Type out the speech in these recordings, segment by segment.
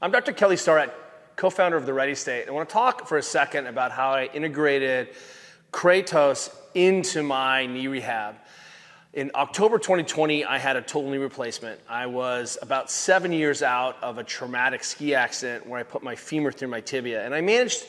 I'm Dr. Kelly Starrett, co-founder of the Ready State. I want to talk for a second about how I integrated Kratos into my knee rehab. In October 2020, I had a total knee replacement. I was about 7 years out of a traumatic ski accident where I put my femur through my tibia, and I managed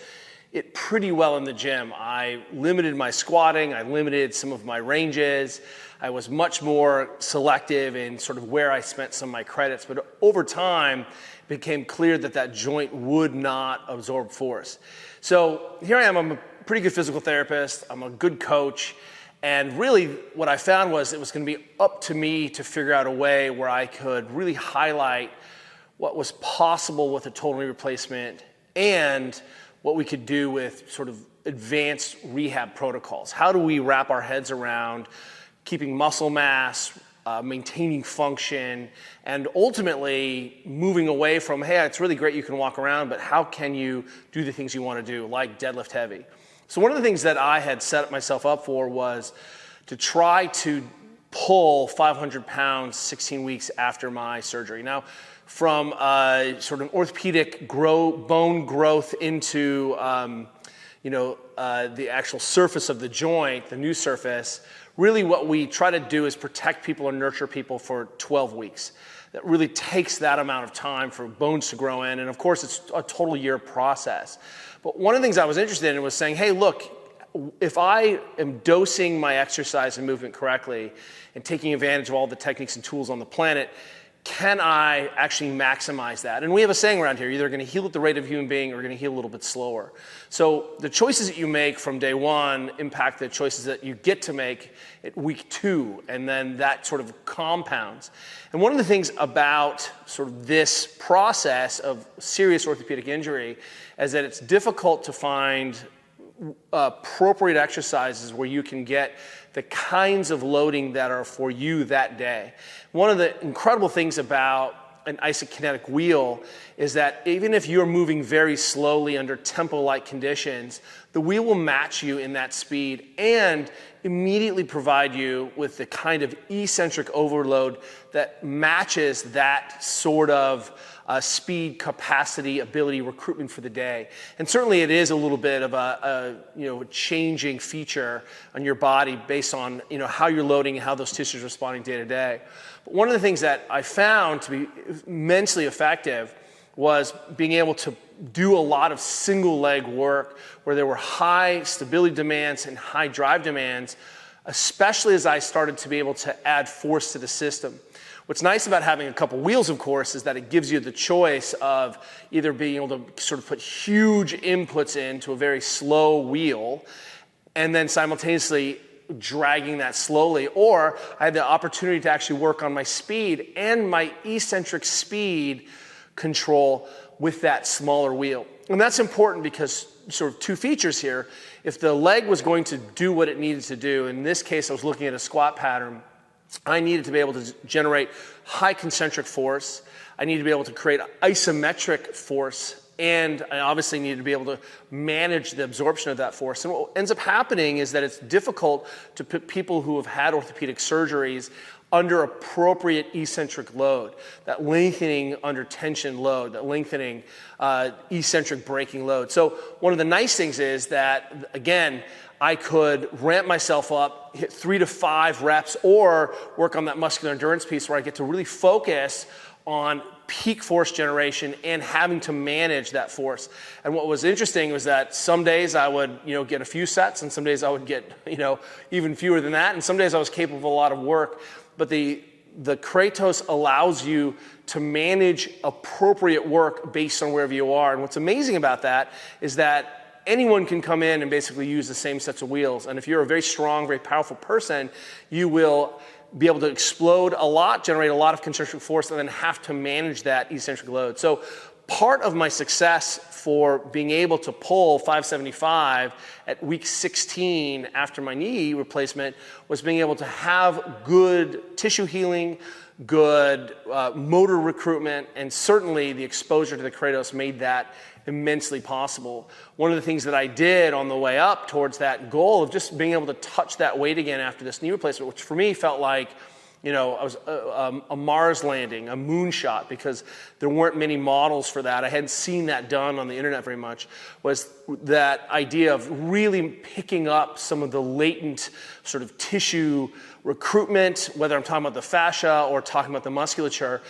it pretty well in the gym. I limited my squatting, I limited some of my ranges, I was much more selective in sort of where I spent some of my credits, but over time, it became clear that that joint would not absorb force. So here I am, I'm a pretty good physical therapist, I'm a good coach, and really what I found was it was going to be up to me to figure out a way where I could really highlight what was possible with a total knee replacement and what we could do with sort of advanced rehab protocols. How do we wrap our heads around keeping muscle mass, maintaining function, and ultimately moving away from, hey, it's really great you can walk around, but how can you do the things you want to do, like deadlift heavy? So one of the things that I had set myself up for was to try to pull 500 pounds 16 weeks after my surgery. Now, from sort of orthopedic bone growth into the actual surface of the joint, the new surface, really what we try to do is protect people and nurture people for 12 weeks. That really takes that amount of time for bones to grow in, and of course it's a total year process. But one of the things I was interested in was saying, hey, look, if I am dosing my exercise and movement correctly and taking advantage of all the techniques and tools on the planet, can I actually maximize that? And we have a saying around here, you're either going to heal at the rate of a human being or you're going to heal a little bit slower. So the choices that you make from day one impact the choices that you get to make at week 2, and then that sort of compounds. And one of the things about sort of this process of serious orthopedic injury is that it's difficult to find appropriate exercises where you can get the kinds of loading that are for you that day. One of the incredible things about an isokinetic wheel is that even if you're moving very slowly under tempo-like conditions, the wheel will match you in that speed and immediately provide you with the kind of eccentric overload that matches that sort of speed, capacity, ability, recruitment for the day. And certainly it is a little bit of a changing feature on your body based on how you're loading and how those tissues are responding day to day. But one of the things that I found to be immensely effective was being able to do a lot of single leg work where there were high stability demands and high drive demands, especially as I started to be able to add force to the system. What's nice about having a couple wheels, of course, is that it gives you the choice of either being able to sort of put huge inputs into a very slow wheel and then simultaneously dragging that slowly, or I had the opportunity to actually work on my speed and my eccentric speed control with that smaller wheel. And that's important because sort of two features here. If the leg was going to do what it needed to do, in this case I was looking at a squat pattern, I needed to be able to generate high concentric force, I needed to be able to create isometric force, and I obviously needed to be able to manage the absorption of that force. And what ends up happening is that it's difficult to put people who have had orthopedic surgeries under appropriate eccentric load, that lengthening under tension load, that lengthening eccentric braking load. So one of the nice things is that, again, I could ramp myself up, hit 3 to 5 reps, or work on that muscular endurance piece where I get to really focus on peak force generation and having to manage that force. And what was interesting was that some days I would, get a few sets, and some days I would get, even fewer than that, and some days I was capable of a lot of work. But the Kratos allows you to manage appropriate work based on wherever you are. And what's amazing about that is that anyone can come in and basically use the same sets of wheels. And if you're a very strong, very powerful person, you will be able to explode a lot, generate a lot of concentric force, and then have to manage that eccentric load. So part of my success for being able to pull 575 at week 16 after my knee replacement was being able to have good tissue healing, good motor recruitment, and certainly the exposure to the Kratos made that immensely possible. One of the things that I did on the way up towards that goal of just being able to touch that weight again after this knee replacement, which for me felt like I was a Mars landing, a moonshot, because there weren't many models for that. I hadn't seen that done on the internet very much, was that idea of really picking up some of the latent sort of tissue recruitment, whether I'm talking about the fascia or talking about the musculature.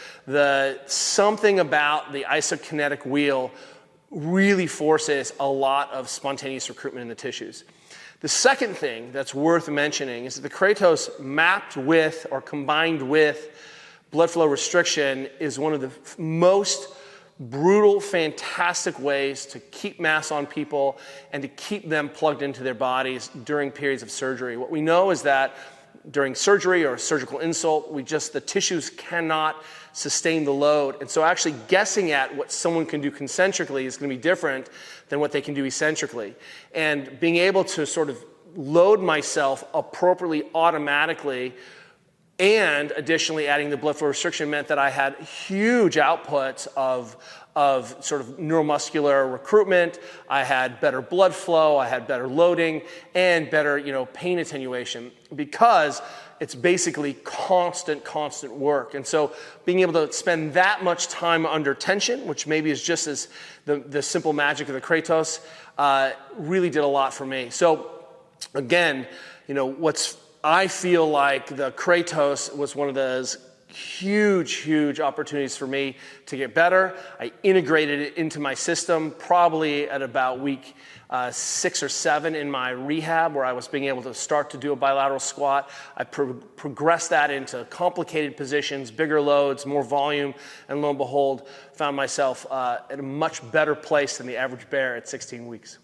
Something about the isokinetic wheel really forces a lot of spontaneous recruitment in the tissues. The second thing that's worth mentioning is that the Kratos mapped with or combined with blood flow restriction is one of the most brutal, fantastic ways to keep mass on people and to keep them plugged into their bodies during periods of surgery. What we know is that during surgery or surgical insult, the tissues cannot sustain the load. And so actually guessing at what someone can do concentrically is going to be different than what they can do eccentrically. And being able to sort of load myself appropriately automatically, and additionally adding the blood flow restriction, meant that I had huge outputs of sort of neuromuscular recruitment. I had better blood flow, I had better loading, and better pain attenuation, because it's basically constant work. And so being able to spend that much time under tension, which maybe is just as the simple magic of the Kratos, really did a lot for me. So again, I feel like the Kratos was one of those huge opportunities for me to get better. I integrated it into my system probably at about week 6 or 7 in my rehab, where I was being able to start to do a bilateral squat. I progressed that into complicated positions, bigger loads, more volume, and lo and behold, found myself at a much better place than the average bear at 16 weeks.